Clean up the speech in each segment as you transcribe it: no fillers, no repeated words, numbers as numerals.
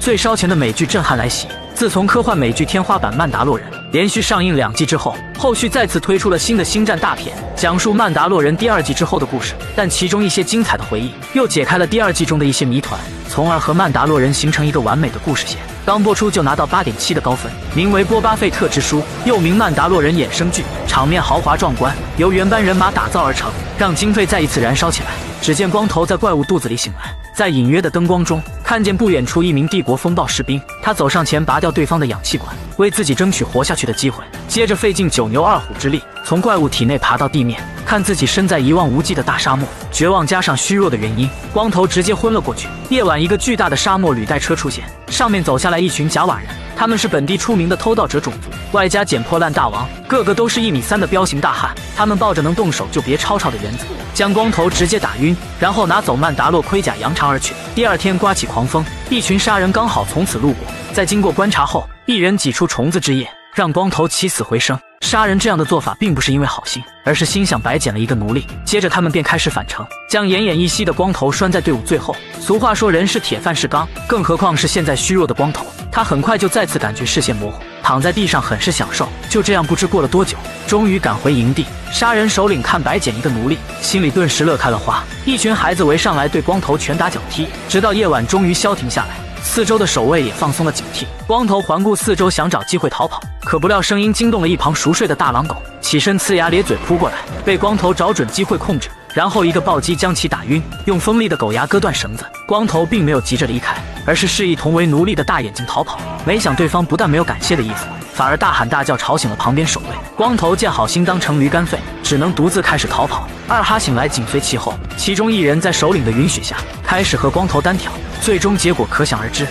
最烧钱的美剧震撼来袭。自从科幻美剧天花板《曼达洛人》连续上映2季之后，后续再次推出了新的星战大片，讲述《曼达洛人》第2季之后的故事。但其中一些精彩的回忆又解开了第2季中的一些谜团，从而和《曼达洛人》形成一个完美的故事线。刚播出就拿到8.7的高分，名为《波巴费特之书》，又名《曼达洛人》衍生剧，场面豪华壮观，由原班人马打造而成，让经费再一次燃烧起来。只见光头在怪物肚子里醒来，在隐约的灯光中看见不远处一名帝国风暴士兵，他走上前拔掉对方的氧气管，为自己争取活下去的机会。接着费尽9牛2虎之力，从怪物体内爬到地面，看自己身在一望无际的大沙漠，绝望加上虚弱的原因，光头直接昏了过去。夜晚，一个巨大的沙漠履带车出现，上面走下来一群甲瓦人，他们是本地出名的偷盗者种族，外加捡破烂大王，个个都是1.3米的彪形大汉。他们抱着能动手就别吵吵的原则，将光头直接打晕，然后拿走曼达洛盔甲扬长而去。第2天刮起狂风，一群杀人刚好从此路过，在经过观察后，一人挤出虫子之液，让光头起死回生。杀人这样的做法并不是因为好心，而是心想白捡了一个奴隶。接着他们便开始返程，将奄奄一息的光头拴在队伍最后。俗话说人是铁饭是钢，更何况是现在虚弱的光头。他很快就再次感觉视线模糊，躺在地上很是享受。就这样不知过了多久，终于赶回营地。杀人首领看白捡一个奴隶，心里顿时乐开了花。一群孩子围上来对光头拳打脚踢，直到夜晚终于消停下来，四周的守卫也放松了警惕。光头环顾四周，想找机会逃跑，可不料声音惊动了一旁熟睡的大狼狗，起身呲牙咧嘴扑过来，被光头找准机会控制，然后一个暴击将其打晕，用锋利的狗牙割断绳子。光头并没有急着离开，而是示意同为奴隶的大眼睛逃跑。没想对方不但没有感谢的意思，反而大喊大叫吵醒了旁边守卫。光头见好心当成驴肝肺，只能独自开始逃跑。2哈醒来紧随其后，其中一人在首领的允许下开始和光头单挑，最终结果可想而知。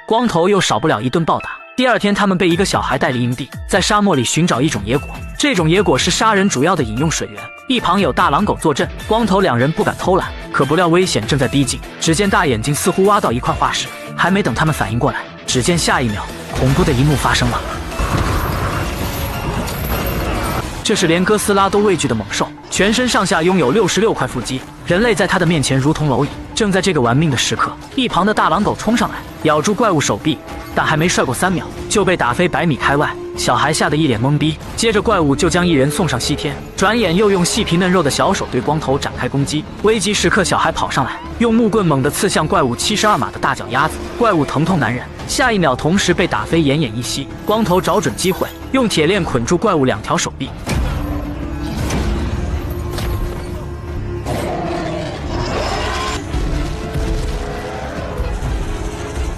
光头又少不了一顿暴打。第2天，他们被一个小孩带离营地，在沙漠里寻找一种野果，这种野果是杀人主要的饮用水源。一旁有大狼狗坐镇，光头2人不敢偷懒，可不料危险正在逼近。只见大眼睛似乎挖到一块化石，还没等他们反应过来，只见下一秒，恐怖的一幕发生了。这是连哥斯拉都畏惧的猛兽，全身上下拥有66块腹肌，人类在它的面前如同蝼蚁。正在这个玩命的时刻，一旁的大狼狗冲上来，咬住怪物手臂，但还没帅过3秒，就被打飞100米开外。小孩吓得一脸懵逼，接着怪物就将一人送上西天，转眼又用细皮嫩肉的小手对光头展开攻击。危急时刻，小孩跑上来，用木棍猛地刺向怪物72码的大脚丫子，怪物疼痛难忍，下一秒同时被打飞奄奄一息。光头找准机会，用铁链捆住怪物2条手臂。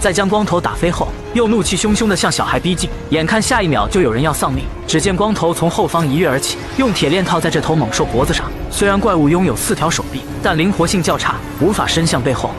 在将光头打飞后，又怒气汹汹地向小孩逼近，眼看下一秒就有人要丧命。只见光头从后方一跃而起，用铁链套在这头猛兽脖子上。虽然怪物拥有4条手臂，但灵活性较差，无法伸向背后。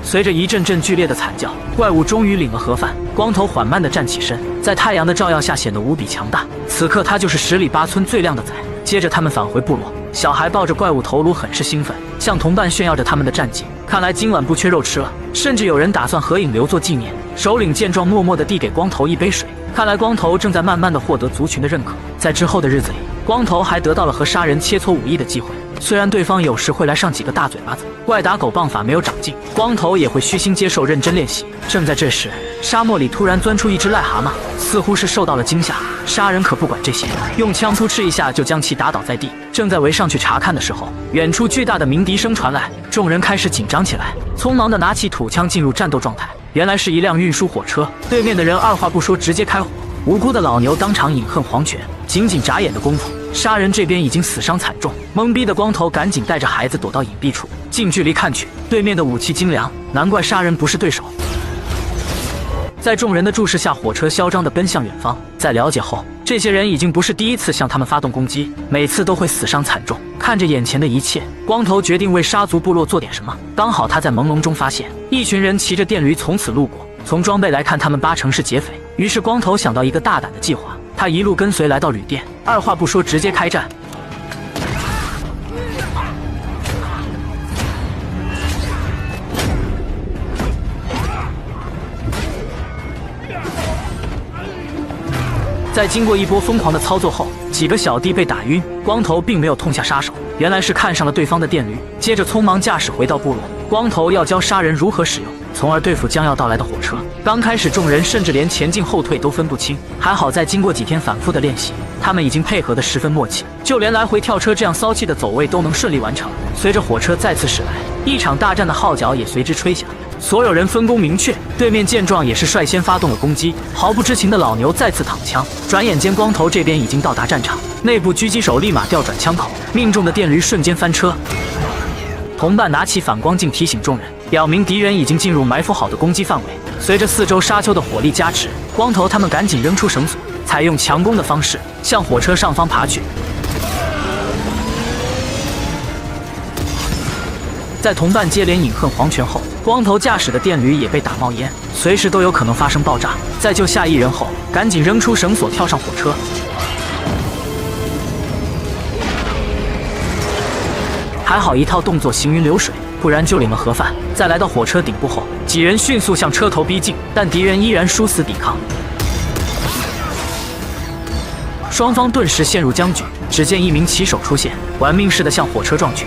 随着一阵阵剧烈的惨叫，怪物终于领了盒饭。光头缓慢地站起身，在太阳的照耀下显得无比强大。此刻他就是10里8村最靓的仔。接着他们返回部落，小孩抱着怪物头颅很是兴奋，向同伴炫耀着他们的战绩。看来今晚不缺肉吃了，甚至有人打算合影留作纪念。首领见状，默默地递给光头一杯水。看来光头正在慢慢地获得族群的认可。在之后的日子里，光头还得到了和杀人切磋武艺的机会。虽然对方有时会来上几个大嘴巴子，怪打狗棒法没有长进，光头也会虚心接受，认真练习。正在这时，沙漠里突然钻出一只癞蛤蟆，似乎是受到了惊吓。杀人可不管这些，用枪扑哧一下就将其打倒在地。正在围上去查看的时候，远处巨大的鸣笛声传来，众人开始紧张起来，匆忙地拿起土枪进入战斗状态。原来是一辆运输火车，对面的人2话不说直接开火，无辜的老牛当场饮恨黄泉。仅仅眨眼的功夫，杀人这边已经死伤惨重，懵逼的光头赶紧带着孩子躲到隐蔽处。近距离看去，对面的武器精良，难怪杀人不是对手。在众人的注视下，火车嚣张地奔向远方。在了解后，这些人已经不是第一次向他们发动攻击，每次都会死伤惨重。看着眼前的一切，光头决定为沙族部落做点什么。刚好他在朦胧中发现一群人骑着电驴从此路过，从装备来看，他们8成是劫匪。于是光头想到一个大胆的计划，他一路跟随来到旅店，2话不说直接开战。在经过一波疯狂的操作后，几个小弟被打晕，光头并没有痛下杀手，原来是看上了对方的电驴，接着匆忙驾驶回到部落。光头要教杀人如何使用，从而对付将要到来的火车。刚开始众人甚至连前进后退都分不清，还好在经过几天反复的练习，他们已经配合得十分默契，就连来回跳车这样骚气的走位都能顺利完成。随着火车再次驶来，一场大战的号角也随之吹响。所有人分工明确，对面见状也是率先发动了攻击。毫不知情的老牛再次躺枪，转眼间光头这边已经到达战场，内部狙击手立马调转枪口，命中的电驴瞬间翻车。同伴拿起反光镜提醒众人，表明敌人已经进入埋伏好的攻击范围。随着四周沙丘的火力加持，光头他们赶紧扔出绳索，采用强攻的方式向火车上方爬去。在同伴接连饮恨黄泉后，光头驾驶的电驴也被打冒烟，随时都有可能发生爆炸。在救下一人后，赶紧扔出绳索跳上火车。还好一套动作行云流水，不然就领了盒饭。在来到火车顶部后，几人迅速向车头逼近，但敌人依然殊死抵抗，双方顿时陷入僵局。只见一名骑手出现，玩命似的向火车撞去。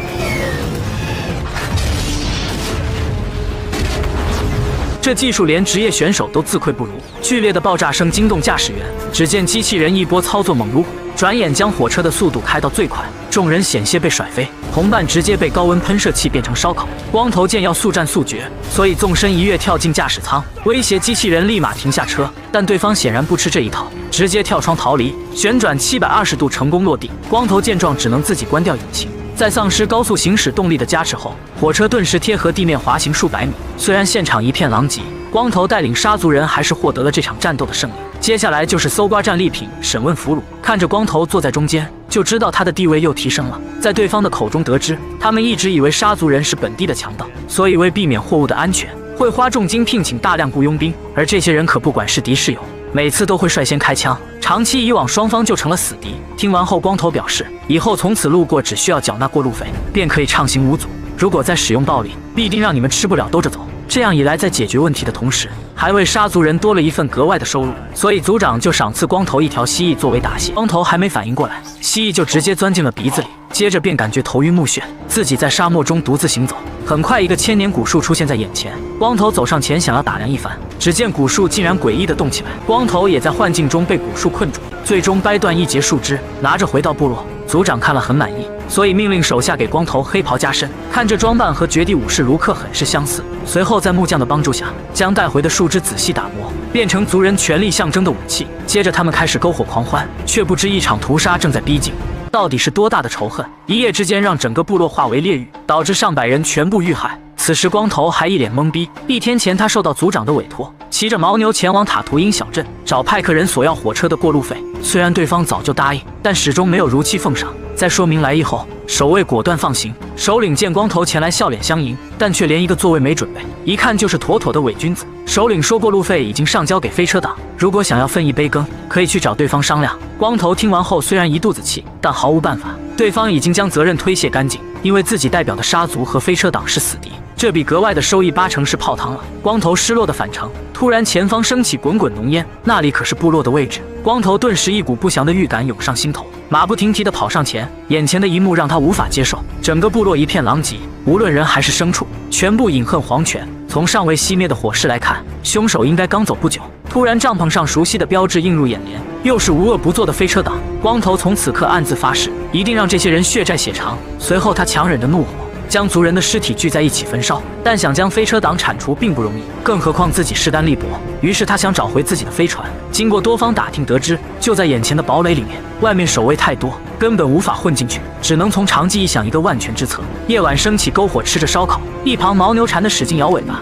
这技术连职业选手都自愧不如。剧烈的爆炸声惊动驾驶员，只见机器人一波操作猛如虎，转眼将火车的速度开到最快，众人险些被甩飞，同伴直接被高温喷射器变成烧烤。光头见要速战速决，所以纵身一跃跳进驾驶舱，威胁机器人立马停下车。但对方显然不吃这一套，直接跳窗逃离，旋转720度成功落地。光头见状只能自己关掉引擎。在丧失高速行驶动力的加持后，火车顿时贴合地面滑行数百米。虽然现场一片狼藉，光头带领杀族人还是获得了这场战斗的胜利。接下来就是搜刮战利品、审问俘虏。看着光头坐在中间，就知道他的地位又提升了。在对方的口中得知，他们一直以为杀族人是本地的强盗，所以为避免货物的安全，会花重金聘请大量雇佣兵。而这些人可不管是敌是友，每次都会率先开枪，长期以往双方就成了死敌。听完后，光头表示，以后从此路过只需要缴纳过路费，便可以畅行无阻。如果再使用暴力，必定让你们吃不了兜着走。这样一来，在解决问题的同时，还为杀族人多了一份格外的收入。所以族长就赏赐光头一条蜥蜴作为答谢。光头还没反应过来，蜥蜴就直接钻进了鼻子里，接着便感觉头晕目眩，自己在沙漠中独自行走。很快，一个千年古树出现在眼前，光头走上前想要打量一番，只见古树竟然诡异地动起来，光头也在幻境中被古树困住，最终掰断一截树枝，拿着回到部落。族长看了很满意，所以命令手下给光头黑袍加身。看这装扮和绝地武士卢克很是相似。随后在木匠的帮助下，将带回的树枝仔细打磨，变成族人权力象征的武器。接着他们开始篝火狂欢，却不知一场屠杀正在逼近。到底是多大的仇恨，一夜之间让整个部落化为炼狱，导致上百人全部遇害。此时光头还一脸懵逼。1天前他受到族长的委托，骑着牦牛前往塔图因小镇找派克人索要火车的过路费。虽然对方早就答应，但始终没有如期奉上。在说明来意后，守卫果断放行。首领见光头前来，笑脸相迎，但却连一个座位没准备，一看就是妥妥的伪君子。首领说过路费已经上交给飞车党，如果想要分一杯羹，可以去找对方商量。光头听完后虽然一肚子气，但毫无办法，对方已经将责任推卸干净，因为自己代表的沙族和飞车党是死敌。这笔格外的收益80%是泡汤了。光头失落的返程，突然前方升起滚滚浓烟，那里可是部落的位置。光头顿时一股不祥的预感涌上心头，马不停蹄地跑上前。眼前的一幕让他无法接受，整个部落一片狼藉，无论人还是牲畜，全部饮恨黄泉。从尚未熄灭的火势来看，凶手应该刚走不久。突然帐篷上熟悉的标志映入眼帘，又是无恶不作的飞车党。光头从此刻暗自发誓，一定让这些人血债血偿。随后他强忍着怒火，将族人的尸体聚在一起焚烧。但想将飞车党铲除并不容易，更何况自己势单力薄。于是他想找回自己的飞船。经过多方打听得知，就在眼前的堡垒里面，外面守卫太多，根本无法混进去，只能从长计议想一个万全之策。夜晚升起篝火，吃着烧烤，一旁牦牛馋得使劲摇尾巴。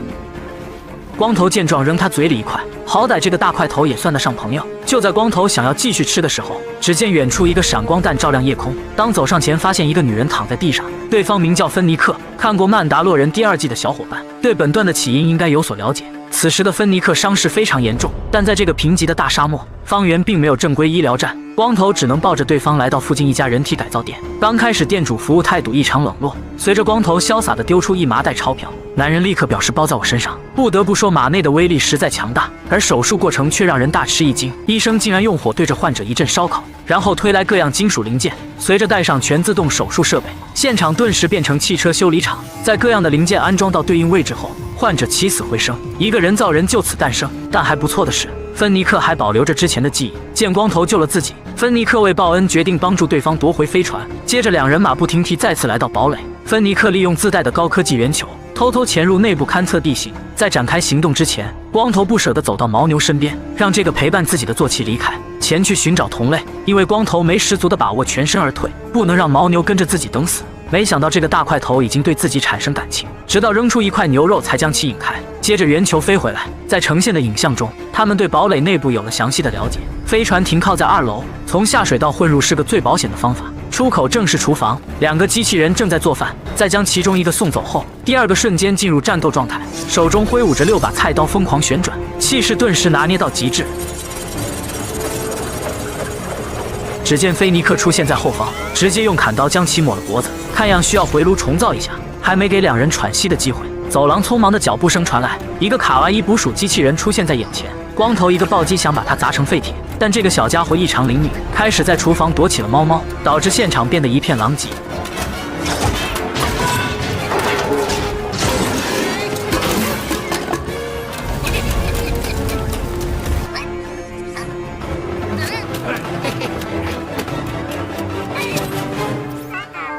光头见状扔他嘴里一块，好歹这个大块头也算得上朋友。就在光头想要继续吃的时候，只见远处一个闪光弹照亮夜空。当走上前，发现一个女人躺在地上，对方名叫芬尼克。看过《曼达洛人》第2季的小伙伴对本段的起因应该有所了解。此时的芬尼克伤势非常严重，但在这个贫瘠的大沙漠，方圆并没有正规医疗站，光头只能抱着对方来到附近一家人体改造店。刚开始店主服务态度异常冷落，随着光头潇洒地丢出1麻袋钞票，男人立刻表示包在我身上。不得不说马内的威力实在强大，而手术过程却让人大吃一惊。医生竟然用火对着患者一阵烧烤，然后推来各样金属零件，随着带上全自动手术设备，现场顿时变成汽车修理厂。在各样的零件安装到对应位置后，患者起死回生，一个人造人就此诞生。但还不错的是，芬尼克还保留着之前的记忆，见光头救了自己，芬尼克为报恩决定帮助对方夺回飞船。接着两人马不停蹄再次来到堡垒，芬尼克利用自带的高科技圆球偷偷潜入内部勘测地形。在展开行动之前，光头不舍得走到牦牛身边，让这个陪伴自己的坐骑离开，前去寻找同类。因为光头没十足的把握全身而退，不能让牦牛跟着自己等死。没想到这个大块头已经对自己产生感情，直到扔出一块牛肉才将其引开。接着圆球飞回来，在呈现的影像中，他们对堡垒内部有了详细的了解。飞船停靠在2楼，从下水道混入是个最保险的方法。出口正是厨房，两个机器人正在做饭。在将其中一个送走后，第二个瞬间进入战斗状态，手中挥舞着6把菜刀疯狂旋转，气势顿时拿捏到极致。只见菲尼克出现在后方，直接用砍刀将其抹了脖子，看样需要回炉重造一下。还没给两人喘息的机会，走廊匆忙的脚步声传来，一个卡哇伊捕鼠机器人出现在眼前。光头一个暴击想把它砸成废铁，但这个小家伙异常灵敏，开始在厨房躲起了猫，导致现场变得一片狼藉。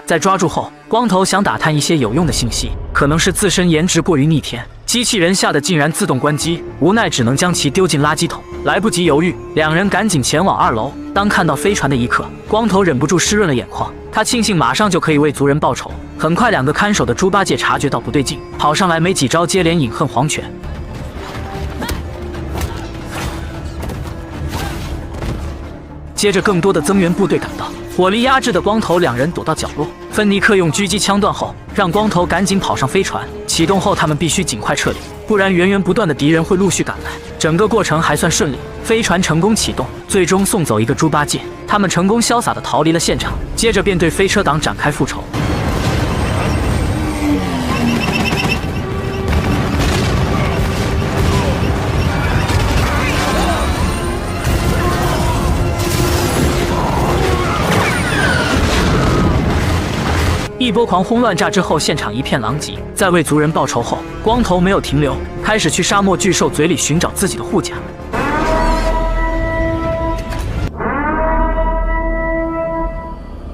在抓住后，光头想打探一些有用的信息，可能是自身颜值过于逆天，机器人吓得竟然自动关机，无奈只能将其丢进垃圾桶。来不及犹豫，两人赶紧前往2楼。当看到飞船的一刻，光头忍不住湿润了眼眶，他庆幸马上就可以为族人报仇。很快，两个看守的猪八戒察觉到不对劲，跑上来没几招接连饮恨黄泉。接着更多的增援部队赶到，火力压制的光头两人躲到角落。芬尼克用狙击枪断后，让光头赶紧跑上飞船。启动后，他们必须尽快撤离，不然源源不断的敌人会陆续赶来。整个过程还算顺利，飞船成功启动，最终送走一个猪八戒。他们成功潇洒地逃离了现场，接着便对飞车党展开复仇。一波狂轰乱炸之后，现场一片狼藉。在为族人报仇后，光头没有停留，开始去沙漠巨兽嘴里寻找自己的护甲。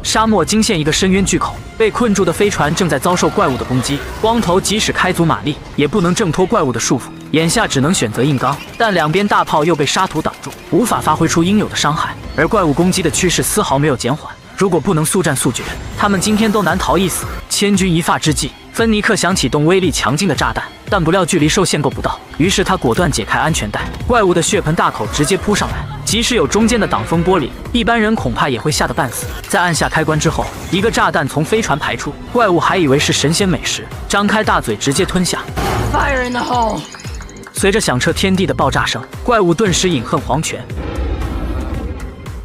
沙漠惊现一个深渊巨口，被困住的飞船正在遭受怪物的攻击。光头即使开足马力，也不能挣脱怪物的束缚，眼下只能选择硬刚，但两边大炮又被沙土挡住，无法发挥出应有的伤害，而怪物攻击的趋势丝毫没有减缓。如果不能速战速决，他们今天都难逃一死。千钧一发之际，芬尼克想启动威力强劲的炸弹，但不料距离受限够不到，于是他果断解开安全带，怪物的血盆大口直接扑上来，即使有中间的挡风玻璃，一般人恐怕也会吓得半死。在按下开关之后，一个炸弹从飞船排出，怪物还以为是神仙美食，张开大嘴直接吞下。Fire in the hole！ 随着响彻天地的爆炸声，怪物顿时饮恨黄泉。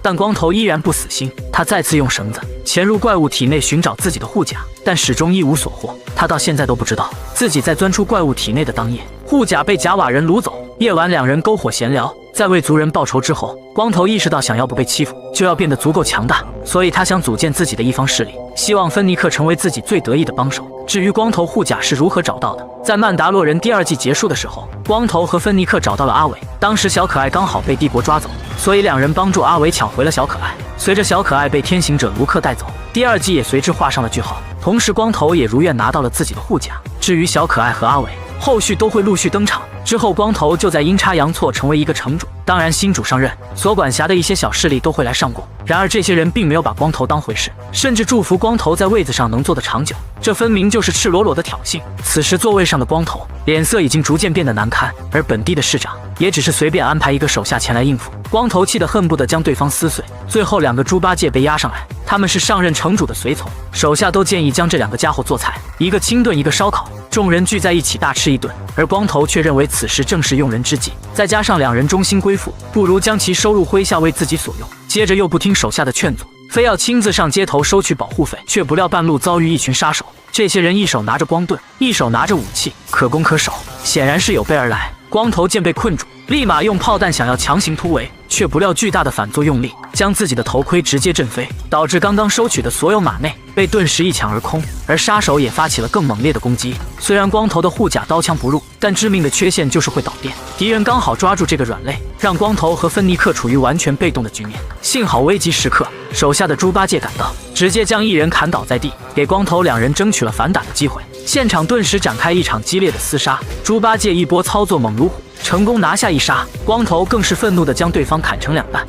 但光头依然不死心，他再次用绳子潜入怪物体内寻找自己的护甲，但始终一无所获。他到现在都不知道自己在钻出怪物体内的当夜，护甲被贾瓦人掳走。夜晚，两人篝火闲聊，在为族人报仇之后，光头意识到想要不被欺负，就要变得足够强大，所以他想组建自己的一方势力，希望芬尼克成为自己最得意的帮手。至于光头护甲是如何找到的，在曼达洛人第2季结束的时候，光头和芬尼克找到了阿伟，当时小可爱刚好被帝国抓走，所以两人帮助阿伟抢回了小可爱。随着小可爱被天行者卢克带走，第2季也随之画上了句号。同时，光头也如愿拿到了自己的护甲。至于小可爱和阿伟，后续都会陆续登场。之后，光头就在阴差阳错成为一个城主。当然，新主上任，所管辖的一些小势力都会来上供。然而，这些人并没有把光头当回事，甚至祝福光头在位子上能做得长久。这分明就是赤裸裸的挑衅。此时，座位上的光头脸色已经逐渐变得难堪，而本地的市长也只是随便安排一个手下前来应付。光头气得恨不得将对方撕碎。最后，两个猪八戒被押上来，他们是上任城主的随从，手下都建议将这两个家伙做菜，一个清炖，一个烧烤。众人聚在一起大吃一顿，而光头却认为此时正是用人之际，再加上两人忠心归附，不如将其收入麾下为自己所用。接着又不听手下的劝阻，非要亲自上街头收取保护费，却不料半路遭遇一群杀手。这些人一手拿着光盾，一手拿着武器，可攻可守，显然是有备而来。光头见被困住，立马用炮弹想要强行突围，却不料巨大的反作用力将自己的头盔直接震飞，导致刚刚收取的所有马内被顿时一抢而空。而杀手也发起了更猛烈的攻击，虽然光头的护甲刀枪不入，但致命的缺陷就是会导电。敌人刚好抓住这个软肋，让光头和芬尼克处于完全被动的局面。幸好危急时刻，手下的猪八戒赶到，直接将一人砍倒在地，给光头两人争取了反打的机会。现场顿时展开一场激烈的厮杀，猪八戒一波操作猛如虎，成功拿下一杀，光头更是愤怒地将对方砍成两半。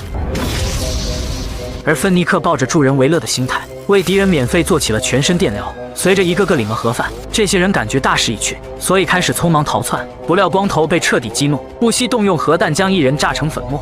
而芬尼克抱着助人为乐的心态，为敌人免费做起了全身电疗。随着一个个领了盒饭，这些人感觉大势已去，所以开始匆忙逃窜。不料光头被彻底激怒，不惜动用核弹将一人炸成粉末。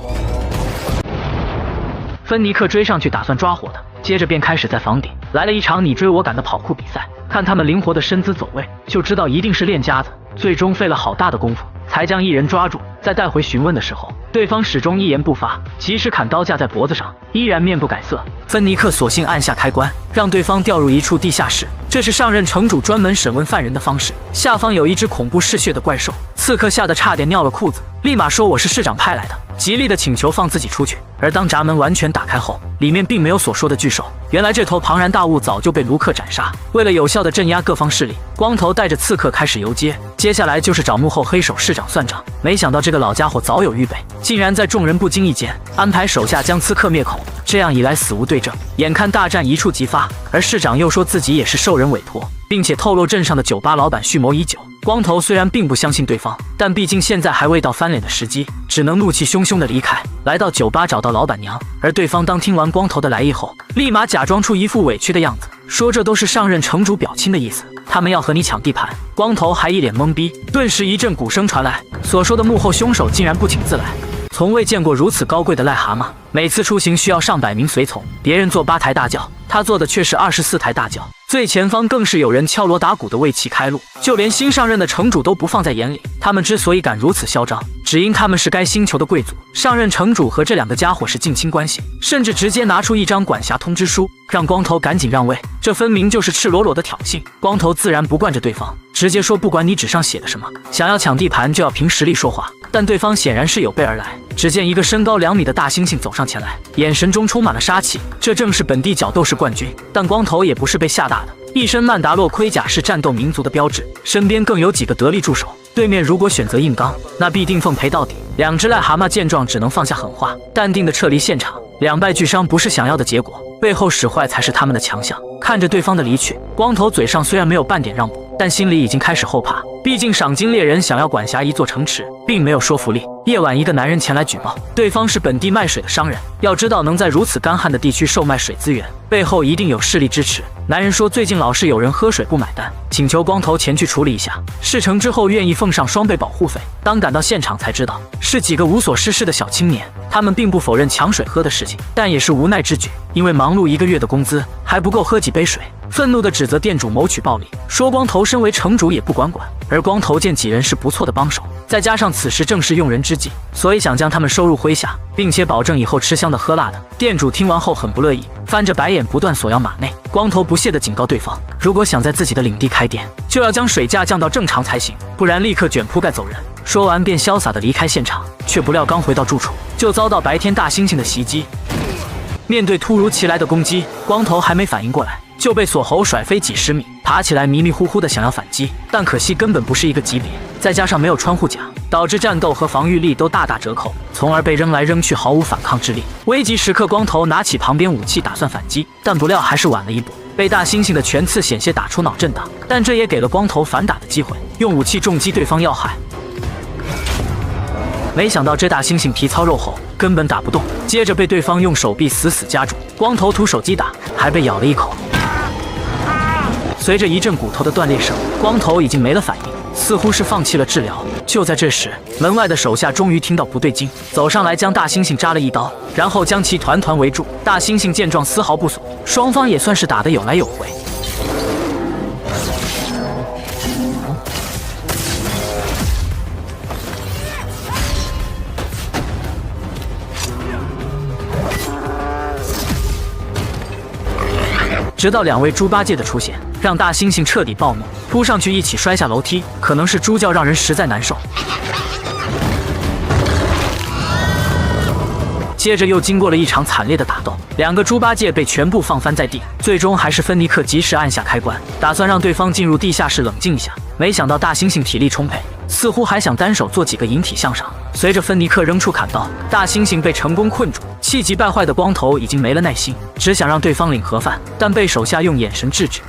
芬尼克追上去打算抓火的，接着便开始在房顶来了一场你追我赶的跑酷比赛。看他们灵活的身姿走位，就知道一定是练家子。最终费了好大的功夫才将一人抓住，再带回询问的时候，对方始终一言不发，即使砍刀架在脖子上，依然面不改色。芬尼克索性按下开关，让对方掉入一处地下室，这是上任城主专门审问犯人的方式。下方有一只恐怖嗜血的怪兽，刺客吓得差点尿了裤子，立马说我是市长派来的，极力的请求放自己出去。而当闸门完全打开后，里面并没有所说的巨兽，原来这头庞然大物早就被卢克斩杀。为了有效的镇压各方势力，光头带着刺客开始游街，接下来就是找幕后黑手市长算账。没想到这个老家伙早有预备，竟然在众人不经意间安排手下将刺客灭口，这样一来死无对证，眼看大战一触即发。而市长又说自己也是受人委托，并且透露镇上的酒吧老板蓄谋已久。光头虽然并不相信对方，但毕竟现在还未到翻脸的时机，只能怒气汹汹地离开，来到酒吧找到老板娘。而对方当听完光头的来意后，立马假装出一副委屈的样子，说这都是上任城主表亲的意思，他们要和你抢地盘。光头还一脸懵逼，顿时一阵鼓声传来，所说的幕后凶手竟然不请自来。从未见过如此高贵的癞蛤蟆，每次出行需要上百名随从，别人坐8台大轿，他坐的却是24台大轿。最前方更是有人敲锣打鼓的为其开路，就连新上任的城主都不放在眼里。他们之所以敢如此嚣张，只因他们是该星球的贵族。上任城主和这两个家伙是近亲关系，甚至直接拿出一张管辖通知书，让光头赶紧让位。这分明就是赤裸裸的挑衅。光头自然不惯着对方，直接说不管你纸上写的什么，想要抢地盘就要凭实力说话。但对方显然是有备而来，只见一个身高2米的大猩猩走上前来，眼神中充满了杀气，这正是本地角斗士冠军。但光头也不是被吓大的，一身曼达洛盔甲是战斗民族的标志，身边更有几个得力助手。对面如果选择硬刚，那必定奉陪到底。两只癞蛤蟆见状只能放下狠话，淡定地撤离现场。两败俱伤不是想要的结果，背后使坏才是他们的强项。看着对方的离去，光头嘴上虽然没有半点让步，但心里已经开始后怕。毕竟赏金猎人想要管辖一座城池，并没有说服力。夜晚，一个男人前来举报，对方是本地卖水的商人。要知道，能在如此干旱的地区售卖水资源，背后一定有势力支持。男人说，最近老是有人喝水不买单，请求光头前去处理一下。事成之后，愿意奉上双倍保护费。当赶到现场才知道，是几个无所事事的小青年。他们并不否认抢水喝的事情，但也是无奈之举，因为忙碌1个月的工资还不够喝几杯水。愤怒地指责店主谋取暴利，说光头身为城主也不管。而光头见几人是不错的帮手，再加上此时正是用人之际，所以想将他们收入麾下，并且保证以后吃香的喝辣的。店主听完后很不乐意，翻着白眼不断索要马内。光头不屑地警告对方，如果想在自己的领地开店，就要将水价降到正常才行，不然立刻卷铺盖走人。说完便潇洒地离开现场，却不料刚回到住处，就遭到白天大猩猩的袭击。面对突如其来的攻击，光头还没反应过来，就被锁喉甩飞几10米，爬起来迷迷糊糊的想要反击，但可惜根本不是一个级别，再加上没有穿护甲，导致战斗和防御力都大打折扣，从而被扔来扔去，毫无反抗之力。危急时刻，光头拿起旁边武器打算反击，但不料还是晚了一步，被大猩猩的拳刺险些打出脑震荡，但这也给了光头反打的机会，用武器重击对方要害。没想到这大猩猩皮糙肉厚，根本打不动，接着被对方用手臂死死夹住。光头徒手击打，还被咬了一口。随着一阵骨头的断裂声，光头已经没了反应，似乎是放弃了治疗。就在这时，门外的手下终于听到不对劲，走上来将大猩猩扎了一刀，然后将其团团围住。大猩猩见状丝毫不怂，双方也算是打得有来有回。直到2位猪八戒的出现，让大猩猩彻底暴怒，扑上去一起摔下楼梯。可能是猪叫让人实在难受。接着又经过了一场惨烈的打斗，2个猪八戒被全部放翻在地，最终还是芬尼克及时按下开关，打算让对方进入地下室冷静一下。没想到大猩猩体力充沛，似乎还想单手做几个引体向上。随着芬尼克扔出砍刀，大猩猩被成功困住，气急败坏的光头已经没了耐心，只想让对方领盒饭，但被手下用眼神制止。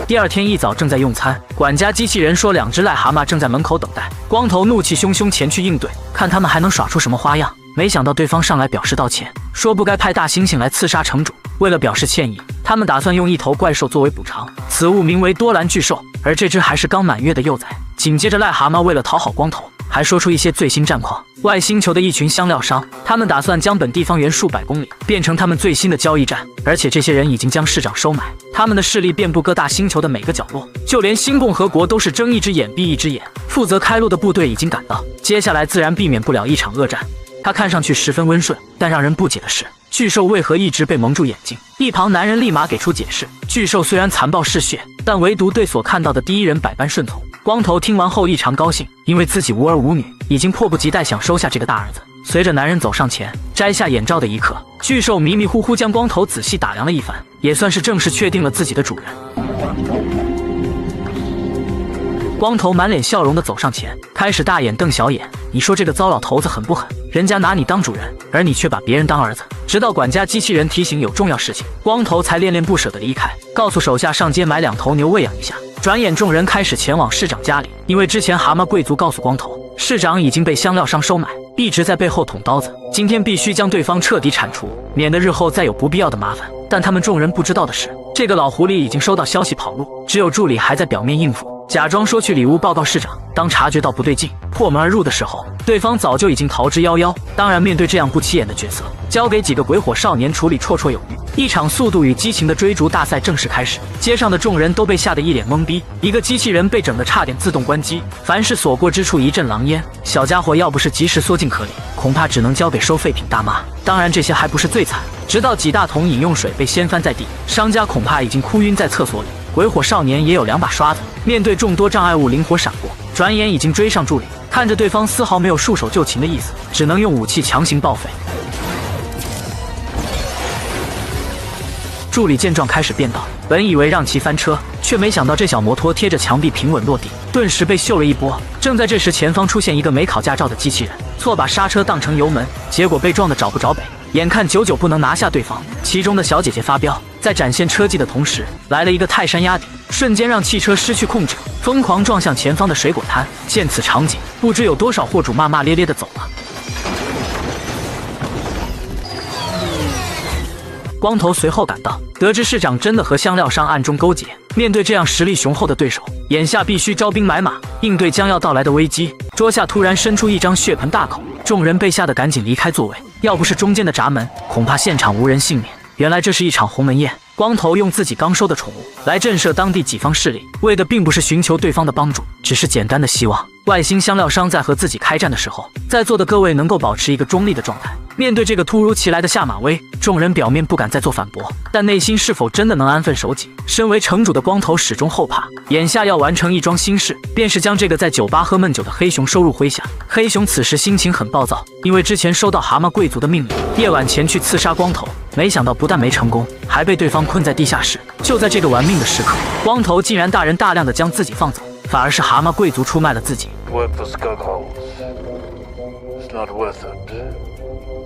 第二天一早正在用餐，管家机器人说2只癞蛤蟆正在门口等待。光头怒气汹汹前去应对，看他们还能耍出什么花样。没想到对方上来表示道歉，说不该派大猩猩来刺杀城主。为了表示歉意，他们打算用一头怪兽作为补偿，此物名为多兰巨兽，而这只还是刚满月的幼崽。紧接着癞蛤蟆为了讨好光头，还说出一些最新战况。外星球的一群香料商，他们打算将本地方圆数百公里变成他们最新的交易站，而且这些人已经将市长收买，他们的势力遍布各大星球的每个角落，就连新共和国都是睁一只眼闭一只眼。负责开路的部队已经赶到，接下来自然避免不了一场恶战。他看上去十分温顺，但让人不解的是，巨兽为何一直被蒙住眼睛？一旁男人立马给出解释，巨兽虽然残暴嗜血，但唯独对所看到的第一人百般顺从。光头听完后异常高兴，因为自己无儿无女，已经迫不及待想收下这个大儿子。随着男人走上前，摘下眼罩的一刻，巨兽迷迷糊糊将光头仔细打量了一番，也算是正式确定了自己的主人。光头满脸笑容地走上前，开始大眼瞪小眼。你说这个糟老头子狠不狠？人家拿你当主人，而你却把别人当儿子。直到管家机器人提醒有重要事情，光头才恋恋不舍地离开，告诉手下上街买2头牛喂养一下。转眼众人开始前往市长家里，因为之前蛤蟆贵族告诉光头，市长已经被香料商收买，一直在背后捅刀子，今天必须将对方彻底铲除，免得日后再有不必要的麻烦。但他们众人不知道的是，这个老狐狸已经收到消息跑路，只有助理还在表面应付，假装说去礼物报告市长。当察觉到不对劲，破门而入的时候，对方早就已经逃之夭夭。当然，面对这样不起眼的角色，交给几个鬼火少年处理绰绰有余。一场速度与激情的追逐大赛正式开始，街上的众人都被吓得一脸懵逼。一个机器人被整得差点自动关机，凡是所过之处一阵狼烟。小家伙要不是及时缩进壳里，恐怕只能交给收废品大妈。当然，这些还不是最惨，直到几大桶饮用水被掀翻在地，商家恐怕已经哭晕在厕所里。鬼火少年也有2把刷子，面对众多障碍物灵活闪过，转眼已经追上助理。看着对方丝毫没有束手就擒的意思，只能用武器强行报废。助理见状开始变道，本以为让其翻车，却没想到这小摩托贴着墙壁平稳落地，顿时被秀了一波。正在这时，前方出现一个没考驾照的机器人，错把刹车当成油门，结果被撞得找不着北。眼看久久不能拿下对方，其中的小姐姐发飙，在展现车技的同时，来了一个泰山压顶，瞬间让汽车失去控制，疯狂撞向前方的水果摊。见此场景，不知有多少货主骂骂咧咧地走了。光头随后赶到，得知市长真的和香料商暗中勾结。面对这样实力雄厚的对手，眼下必须招兵买马，应对将要到来的危机。桌下突然伸出一张血盆大口，众人被吓得赶紧离开座位，要不是中间的闸门，恐怕现场无人幸免。原来这是一场鸿门宴，光头用自己刚收的宠物来震慑当地几方势力，为的并不是寻求对方的帮助，只是简单的希望外星香料商在和自己开战的时候，在座的各位能够保持一个中立的状态。面对这个突如其来的下马威，众人表面不敢再做反驳，但内心是否真的能安分守己？身为城主的光头始终后怕，眼下要完成一桩心事，便是将这个在酒吧喝闷酒的黑熊收入麾下。黑熊此时心情很暴躁，因为之前收到蛤蟆贵族的命令，夜晚前去刺杀光头，没想到不但没成功，还被对方困在地下室。就在这个玩命的时刻，光头竟然大人大量的将自己放走，反而是蛤蟆贵族出卖了自己。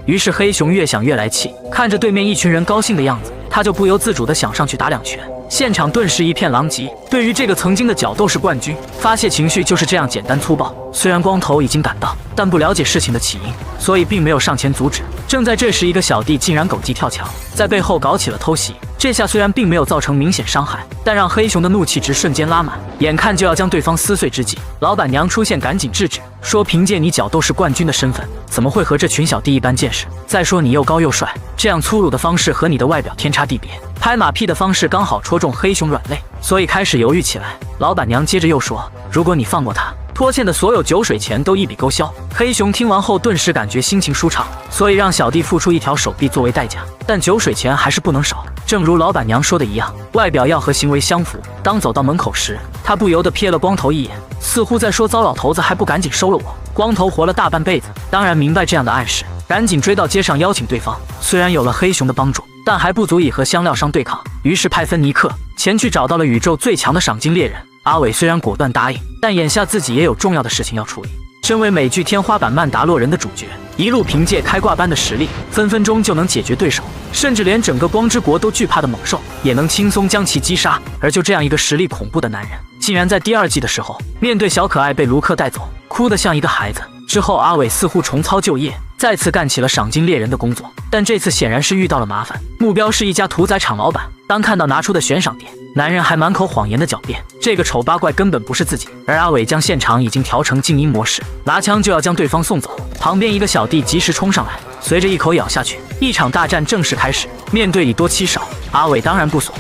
于是黑熊越想越来气，看着对面一群人高兴的样子，他就不由自主地想上去打2拳。现场顿时一片狼藉。对于这个曾经的角斗士冠军，发泄情绪就是这样简单粗暴。虽然光头已经赶到，但不了解事情的起因，所以并没有上前阻止。正在这时，一个小弟竟然狗急跳墙，在背后搞起了偷袭。这下虽然并没有造成明显伤害，但让黑熊的怒气值瞬间拉满，眼看就要将对方撕碎之际，老板娘出现赶紧制止，说凭借你角斗士冠军的身份，怎么会和这群小弟一般见识？再说你又高又帅，这样粗鲁的方式和你的外表天差地别。拍马屁的方式刚好戳中黑熊软肋，所以开始犹豫起来。老板娘接着又说，如果你放过他，拖欠的所有酒水钱都一笔勾销。黑熊听完后顿时感觉心情舒畅，所以让小弟付出一条手臂作为代价，但酒水钱还是不能少。正如老板娘说的一样，外表要和行为相符。当走到门口时，他不由得瞥了光头一眼，似乎在说：“糟老头子还不赶紧收了我！”光头活了大半辈子，当然明白这样的暗示，赶紧追到街上邀请对方。虽然有了黑熊的帮助，但还不足以和香料商对抗，于是派芬尼克前去找到了宇宙最强的赏金猎人。阿伟虽然果断答应，但眼下自己也有重要的事情要处理。身为美剧天花板曼达洛人的主角，一路凭借开挂般的实力，分分钟就能解决对手，甚至连整个光之国都惧怕的猛兽也能轻松将其击杀。而就这样一个实力恐怖的男人，竟然在第2季的时候，面对小可爱被卢克带走，哭得像一个孩子。之后阿伟似乎重操旧业，再次干起了赏金猎人的工作，但这次显然是遇到了麻烦，目标是一家屠宰场老板。当看到拿出的悬赏点，男人还满口谎言的狡辩，这个丑八怪根本不是自己。而阿伟将现场已经调成静音模式，拿枪就要将对方送走。旁边一个小弟及时冲上来，随着一口咬下去，一场大战正式开始。面对以多欺少，阿伟当然不怂，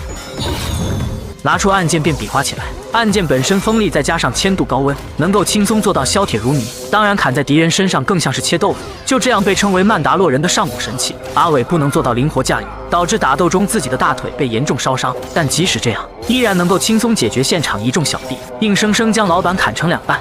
拿出暗箭便比划起来。暗箭本身锋利，再加上1000度高温，能够轻松做到削铁如泥。当然砍在敌人身上更像是切豆腐。就这样被称为曼达洛人的上古神器，阿伟不能做到灵活驾驭，导致打斗中自己的大腿被严重烧伤。但即使这样，依然能够轻松解决现场一众小弟，硬生生将老板砍成2半，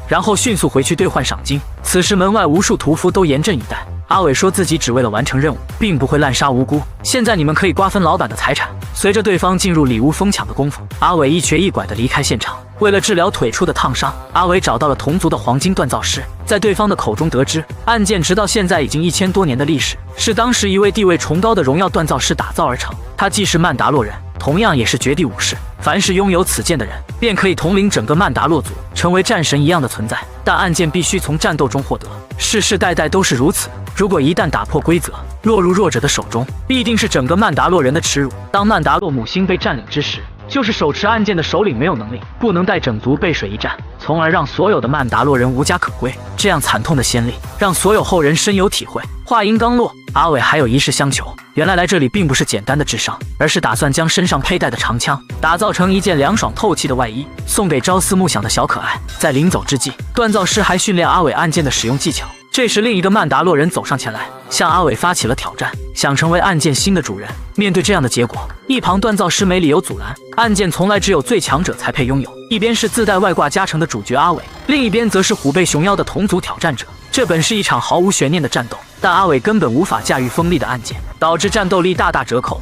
然后迅速回去兑换赏金。此时门外无数屠夫都严阵以待。阿伟说自己只为了完成任务，并不会滥杀无辜。现在你们可以瓜分老板的财产。随着对方进入礼物疯抢的功夫，阿伟一瘸一拐地离开现场。为了治疗腿处的烫伤，阿伟找到了同族的黄金锻造师，在对方的口中得知，暗箭直到现在已经1000多年的历史，是当时一位地位崇高的荣耀锻造师打造而成。他既是曼达洛人，同样也是绝地武士。凡是拥有此剑的人，便可以统领整个曼达洛族，成为战神一样的存在。但暗箭必须从战斗中获得，世世代代都是如此。如果一旦打破规则，落入弱者的手中，必定是整个曼达洛人的耻辱。当曼达洛母星被占领之时，就是手持暗箭的首领没有能力，不能带整族背水一战，从而让所有的曼达洛人无家可归。这样惨痛的先例，让所有后人深有体会。话音刚落，阿伟还有一事相求。原来来这里并不是简单的治伤，而是打算将身上佩戴的长枪打造成一件凉爽透气的外衣，送给朝思暮想的小可爱。在临走之际，锻造师还训练阿伟暗箭的使用技巧。这时另一个曼达洛人走上前来，向阿伟发起了挑战，想成为暗箭新的主人。面对这样的结果，一旁锻造师没理由阻拦。暗箭从来只有最强者才配拥有，一边是自带外挂加成的主角阿伟，另一边则是虎背熊腰的同族挑战者。这本是一场毫无悬念的战斗，但阿伟根本无法驾驭锋利的暗箭，导致战斗力大打折扣，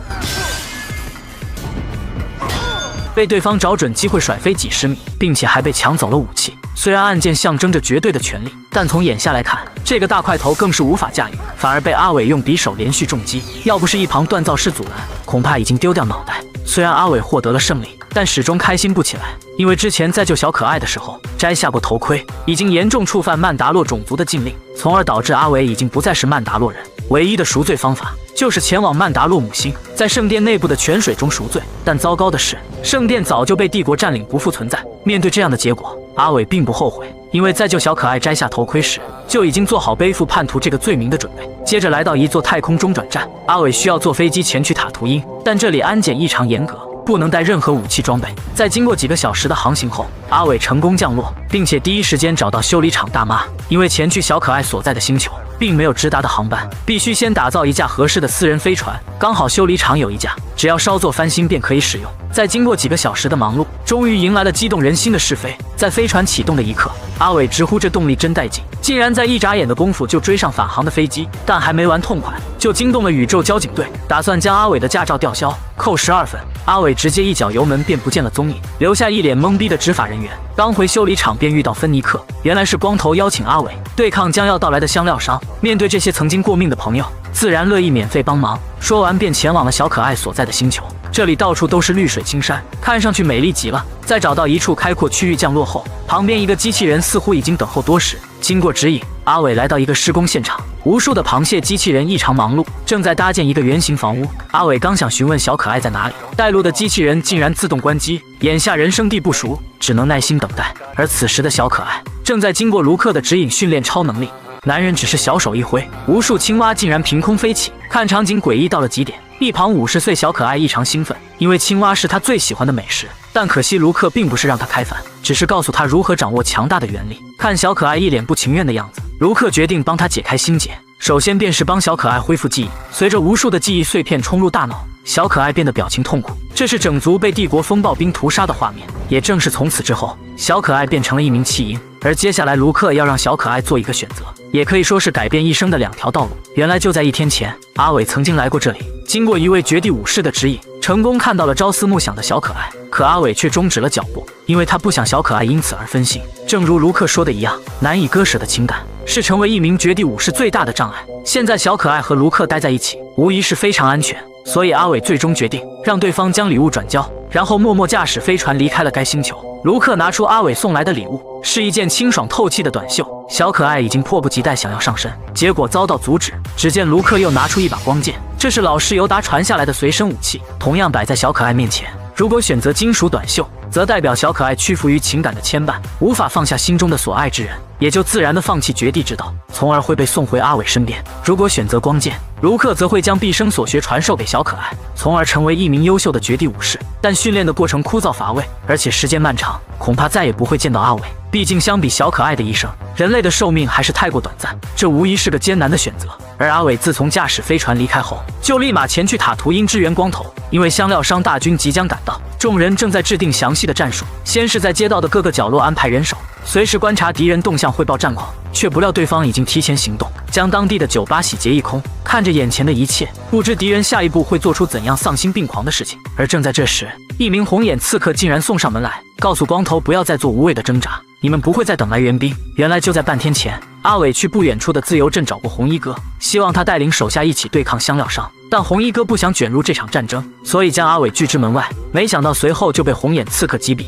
被对方找准机会甩飞几十米，并且还被抢走了武器。虽然暗箭象征着绝对的权力，但从眼下来看，这个大块头更是无法驾驭，反而被阿伟用匕首连续重击。要不是一旁锻造师阻拦，恐怕已经丢掉脑袋。虽然阿伟获得了胜利，但始终开心不起来，因为之前在救小可爱的时候摘下过头盔，已经严重触犯曼达洛种族的禁令，从而导致阿伟已经不再是曼达洛人。唯一的赎罪方法就是前往曼达洛母星，在圣殿内部的泉水中赎罪。但糟糕的是，圣殿早就被帝国占领，不复存在。面对这样的结果，阿伟并不后悔，因为在救小可爱摘下头盔时，就已经做好背负叛徒这个罪名的准备。接着来到一座太空中转站，阿伟需要坐飞机前去塔图因，但这里安检异常严格，不能带任何武器装备。在经过几个小时的航行后，阿伟成功降落，并且第一时间找到修理厂大妈，因为前去小可爱所在的星球并没有直达的航班，必须先打造一架合适的私人飞船。刚好修理厂有一架，只要稍作翻新便可以使用。在经过几个小时的忙碌，终于迎来了激动人心的试飞。在飞船启动的一刻，阿伟直呼这动力真带劲，竟然在一眨眼的功夫就追上返航的飞机。但还没玩痛快，就惊动了宇宙交警队，打算将阿伟的驾照吊销，扣12分。阿伟直接一脚油门便不见了踪影，留下一脸懵逼的执法人员。刚回修理厂便遇到芬尼克，原来是光头邀请阿伟对抗将要到来的香料商。面对这些曾经过命的朋友，自然乐意免费帮忙。说完便前往了小可爱所在的星球，这里到处都是绿水青山，看上去美丽极了。在找到一处开阔区域降落后，旁边一个机器人似乎已经等候多时。经过指引，阿伟来到一个施工现场，无数的螃蟹机器人异常忙碌，正在搭建一个圆形房屋。阿伟刚想询问小可爱在哪里，带路的机器人竟然自动关机。眼下人生地不熟，只能耐心等待。而此时的小可爱正在经过卢克的指引训练超能力。男人只是小手一挥，无数青蛙竟然凭空飞起，看场景诡异到了极点。一旁50岁小可爱异常兴奋，因为青蛙是他最喜欢的美食。但可惜卢克并不是让他开饭，只是告诉他如何掌握强大的原理。看小可爱一脸不情愿的样子，卢克决定帮他解开心结。首先便是帮小可爱恢复记忆，随着无数的记忆碎片冲入大脑，小可爱变得表情痛苦，这是整族被帝国风暴兵屠杀的画面。也正是从此之后，小可爱变成了一名弃婴。而接下来卢克要让小可爱做一个选择，也可以说是改变一生的2条道路。原来就在1天前，阿伟曾经来过这里，经过一位绝地武士的指引，成功看到了朝思暮想的小可爱。可阿伟却终止了脚步，因为他不想小可爱因此而分心。正如卢克说的一样，难以割舍的情感是成为一名绝地武士最大的障碍。现在小可爱和卢克待在一起，无疑是非常安全，所以阿伟最终决定让对方将礼物转交，然后默默驾驶飞船离开了该星球。卢克拿出阿伟送来的礼物，是一件清爽透气的短袖。小可爱已经迫不及待想要上身，结果遭到阻止。只见卢克又拿出一把光剑，这是老师尤达传下来的随身武器，同样摆在小可爱面前。如果选择金属短袖，则代表小可爱屈服于情感的牵绊，无法放下心中的所爱之人，也就自然的放弃绝地之道，从而会被送回阿伟身边。如果选择光剑，卢克则会将毕生所学传授给小可爱，从而成为一名优秀的绝地武士。但训练的过程枯燥乏味，而且时间漫长，恐怕再也不会见到阿伟。毕竟相比小可爱的一生，人类的寿命还是太过短暂，这无疑是个艰难的选择。而阿伟自从驾驶飞船离开后，就立马前去塔图因支援光头，因为香料商大军即将赶到，众人正在制定详细的战术。先是在街道的各个角落安排人手，随时观察敌人动向，汇报战况。却不料对方已经提前行动，将当地的酒吧洗劫一空。看着眼前的一切，不知敌人下一步会做出怎样丧心病狂的事情。而正在这时，一名红眼刺客竟然送上门来，告诉光头不要再做无谓的挣扎，你们不会再等来援兵。原来就在半天前，阿伟去不远处的自由镇找过红衣哥，希望他带领手下一起对抗香料商。但红衣哥不想卷入这场战争，所以将阿伟拒之门外。没想到随后就被红眼刺客击毙。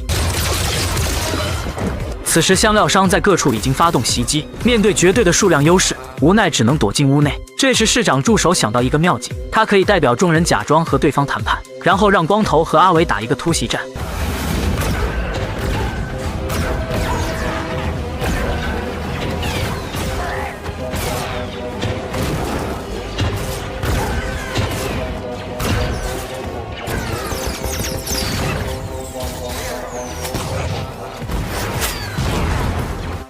此时香料商在各处已经发动袭击，面对绝对的数量优势，无奈只能躲进屋内。这时市长助手想到一个妙计，他可以代表众人假装和对方谈判，然后让光头和阿伟打一个突袭战。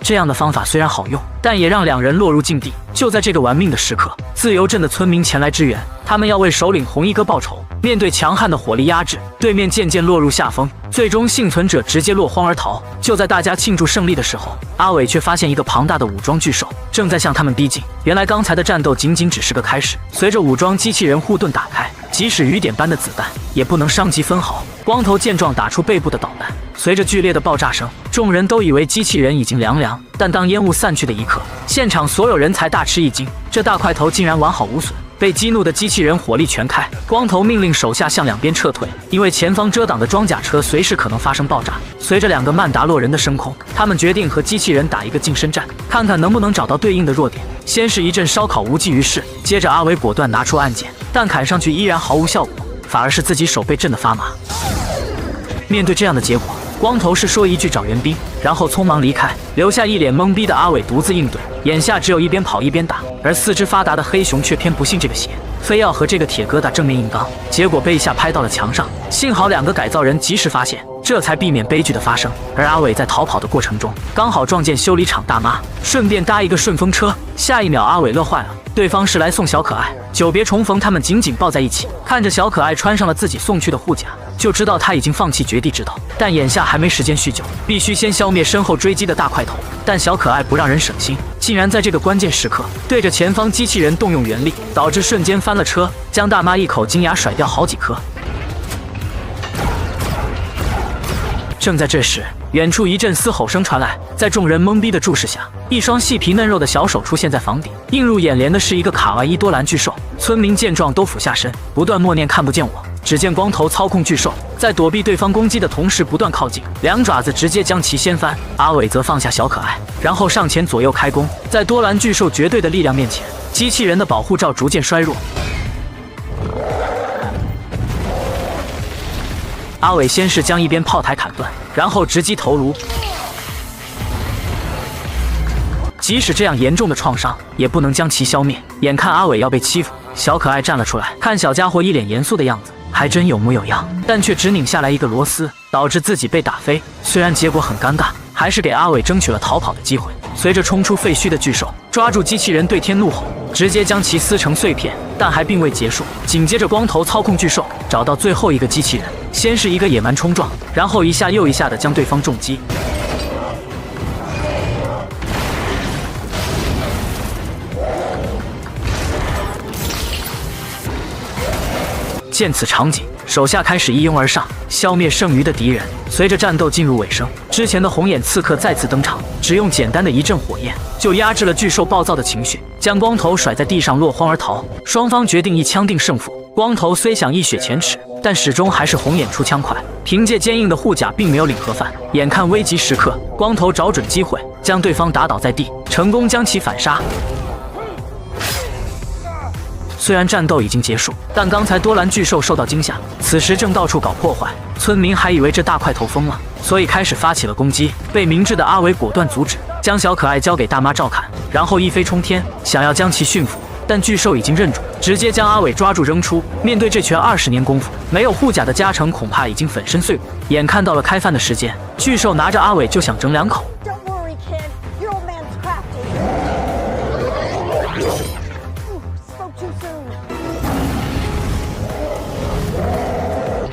这样的方法虽然好用，但也让两人落入境地。就在这个玩命的时刻，自由镇的村民前来支援，他们要为首领红衣哥报仇。面对强悍的火力压制，对面渐渐落入下风，最终幸存者直接落荒而逃。就在大家庆祝胜利的时候，阿伟却发现一个庞大的武装巨兽正在向他们逼近。原来刚才的战斗仅仅只是个开始，随着武装机器人护盾打开，即使雨点般的子弹也不能伤及分毫。光头见状，打出背部的导弹，随着剧烈的爆炸声，众人都以为机器人已经凉，但当烟雾散去的一刻，现场所有人才大吃一惊，这大块头竟然完好无损。被激怒的机器人火力全开，光头命令手下向两边撤退，因为前方遮挡的装甲车随时可能发生爆炸。随着2个曼达洛人的升空，他们决定和机器人打一个近身战，看看能不能找到对应的弱点。先是一阵烧烤无济于事，接着阿伟果断拿出暗箭，但砍上去依然毫无效果，反而是自己手被震得发麻。面对这样的结果，光头是说一句找援兵，然后匆忙离开，留下一脸懵逼的阿伟独自应对。眼下只有一边跑一边打，而四肢发达的黑熊却偏不信这个邪，非要和这个铁疙瘩正面硬刚，结果被一下拍到了墙上。幸好2个改造人及时发现，这才避免悲剧的发生。而阿伟在逃跑的过程中，刚好撞见修理厂大妈，顺便搭一个顺风车。下一秒阿伟乐坏了，对方是来送小可爱。久别重逢，他们紧紧抱在一起，看着小可爱穿上了自己送去的护甲，就知道他已经放弃绝地之道。但眼下还没时间叙旧，必须先消灭身后追击的大块头。但小可爱不让人省心，竟然在这个关键时刻对着前方机器人动用原力，导致瞬间翻了车，将大妈一口金牙甩掉好几颗。正在这时，远处一阵嘶吼声传来，在众人懵逼的注视下，一双细皮嫩肉的小手出现在房顶，映入眼帘的是一个卡哇伊多兰巨兽。村民见状都俯下身，不断默念看不见我。只见光头操控巨兽，在躲避对方攻击的同时不断靠近，2爪子直接将其掀翻。阿伟则放下小可爱，然后上前左右开弓。在多兰巨兽绝对的力量面前，机器人的保护罩逐渐衰弱。阿伟先是将一边炮台砍断，然后直击头颅。即使这样严重的创伤，也不能将其消灭。眼看阿伟要被欺负，小可爱站了出来，看小家伙一脸严肃的样子，还真有模有样，但却只拧下来一个螺丝，导致自己被打飞。虽然结果很尴尬，还是给阿伟争取了逃跑的机会。随着冲出废墟的巨兽抓住机器人对天怒吼，直接将其撕成碎片。但还并未结束，紧接着光头操控巨兽找到最后一个机器人，先是一个野蛮冲撞，然后一下又一下的将对方重击。见此场景，手下开始一拥而上，消灭剩余的敌人。随着战斗进入尾声，之前的红眼刺客再次登场，只用简单的一阵火焰就压制了巨兽暴躁的情绪，将光头甩在地上落荒而逃。双方决定一枪定胜负。光头虽想一雪前耻，但始终还是红眼出枪快，凭借坚硬的护甲并没有领盒饭。眼看危急时刻，光头找准机会将对方打倒在地，成功将其反杀。虽然战斗已经结束，但刚才多兰巨兽受到惊吓，此时正到处搞破坏，村民还以为这大块头疯了，所以开始发起了攻击。被明智的阿伟果断阻止，将小可爱交给大妈照看，然后一飞冲天，想要将其驯服。但巨兽已经认主，直接将阿伟抓住扔出。面对这拳20年功夫，没有护甲的加成，恐怕已经粉身碎骨。眼看到了开饭的时间，巨兽拿着阿伟就想整2口。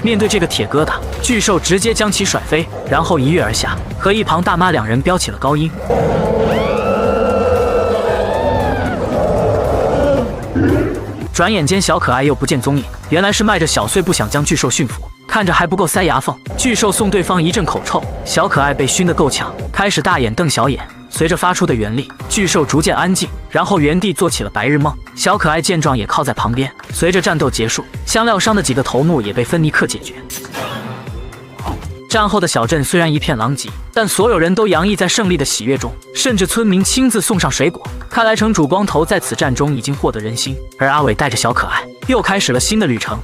面对这个铁疙瘩，巨兽直接将其甩飞，然后一跃而下，和一旁大妈两人飙起了高音。转眼间，小可爱又不见踪影，原来是迈着小碎步想将巨兽驯服，看着还不够塞牙缝。巨兽送对方一阵口臭，小可爱被熏得够呛，开始大眼瞪小眼。随着发出的原力，巨兽逐渐安静，然后原地做起了白日梦。小可爱见状也靠在旁边。随着战斗结束，香料商的几个头目也被芬尼克解决。战后的小镇虽然一片狼藉，但所有人都洋溢在胜利的喜悦中，甚至村民亲自送上水果。看来城主光头在此战中已经获得人心，而阿伟带着小可爱又开始了新的旅程。